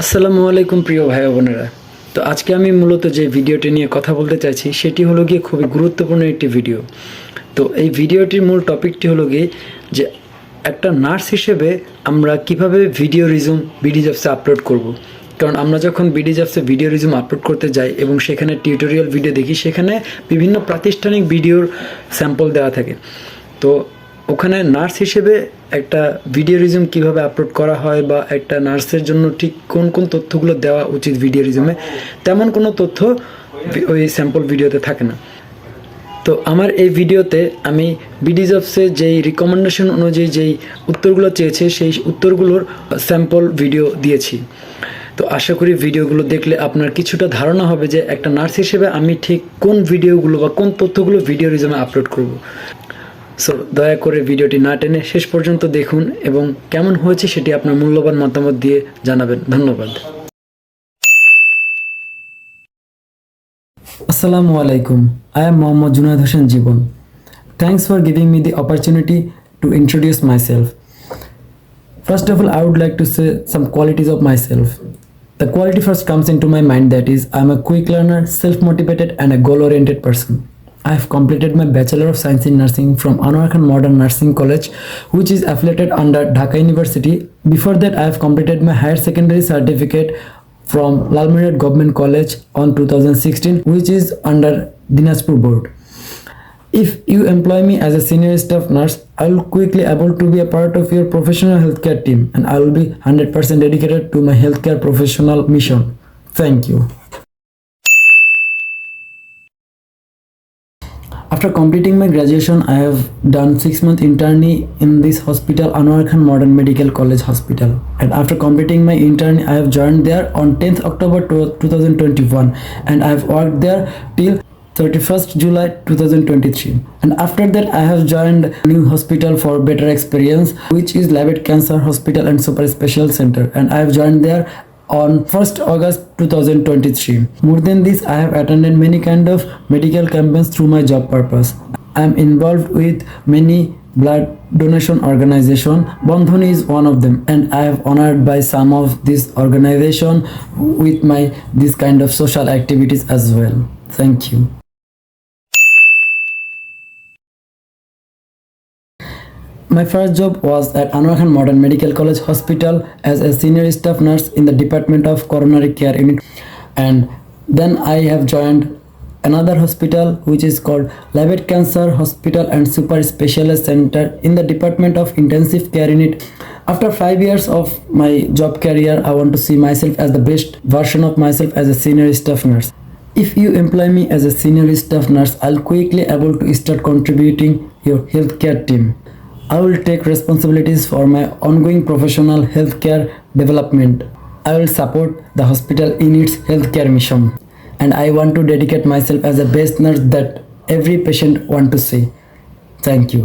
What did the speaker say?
আসসালামু আলাইকুম প্রিয় ভাই বোনেরা। তো আজকে আমি মূলত যে ভিডিওটি নিয়ে কথা বলতে চাইছি সেটি হলো গিয়ে খুবই গুরুত্বপূর্ণ একটি ভিডিও। তো এই ভিডিওটির মূল টপিকটি হলো গিয়ে যে একটা নার্স হিসেবে আমরা কিভাবে ভিডিও রিজুম বিডিজবসে আপলোড করব। কারণ আমরা যখন বিডিজবসে ভিডিও রিজুম আপলোড করতে যাই এবং সেখানে টিউটোরিয়াল ভিডিও দেখি, সেখানে বিভিন্ন প্রাতিষ্ঠানিক ভিডিওর স্যাম্পল দেওয়া থাকে। তো ওখানে নার্স হিসেবে একটা ভিডিও রিজুম কীভাবে আপলোড করা হয় বা একটা নার্সের জন্য ঠিক কোন কোন তথ্যগুলো দেওয়া উচিত ভিডিও রিজুমে, তেমন কোনো তথ্য ওই স্যাম্পল ভিডিওতে থাকে না। তো আমার এই ভিডিওতে আমি বিডিজবসে যেই রিকমেন্ডেশন অনুযায়ী যেই উত্তরগুলো চেয়েছে সেই উত্তরগুলোর স্যাম্পল ভিডিও দিয়েছি। তো আশা করি ভিডিওগুলো দেখলে আপনার কিছুটা ধারণা হবে যে একটা নার্স হিসেবে আমি ঠিক কোন ভিডিওগুলো বা কোন তথ্যগুলো ভিডিও রিজুমে আপলোড করব। সো দয়া করে ভিডিওটি না টেনে শেষ পর্যন্ত দেখুন এবং কেমন হয়েছে সেটি আপনার মূল্যবান মতামত দিয়ে জানাবেন। ধন্যবাদ। আসসালামু আলাইকুম। I am Mohammad Junaid Hossain Jibon. Thanks for giving me the opportunity to introduce myself. First of all, I would like to say some qualities of myself. The quality first comes into my mind, that is, I am a quick learner, self-motivated and a goal-oriented person. I have completed my Bachelor of Science in Nursing from Anwar Khan Modern Nursing College, which is affiliated under Dhaka University. Before that, I have completed my higher secondary certificate from Lalmirat Government College on 2016, which is under Dinajpur Board. If you employ me as a senior staff nurse, I will quickly able to be a part of your professional healthcare team, and I will be 100% dedicated to my healthcare professional mission. Thank you. After completing my graduation, I have done 6-month interning in this hospital, Anwar Khan Modern Medical College Hospital. And after completing my interning, I have joined there on 10th October 2021, and I have worked there till 31st July 2023. And after that, I have joined a new hospital for better experience, which is Labet Cancer Hospital and Super Special Center, and I have joined there on 1st August 2023. More than this, I have attended many kind of medical campaigns through my job purpose. I am involved with many blood donation organization. Bandhani is one of them, and I have honored by some of this organization with my this kind of social activities as well. Thank you. My first job was at Anwar Khan Modern Medical College Hospital as a senior staff nurse in the Department of Coronary Care Unit, and then I have joined another hospital which is called Labet Cancer Hospital and Super Specialist Center in the Department of Intensive Care Unit. After 5 years of my job career, I want to see myself as the best version of myself as a senior staff nurse. If you employ me as a senior staff nurse, I'll quickly able to start contributing your healthcare team. I will take responsibilities for my ongoing professional healthcare development. I will support the hospital in its healthcare mission, and I want to dedicate myself as a best nurse that every patient want to see. Thank you.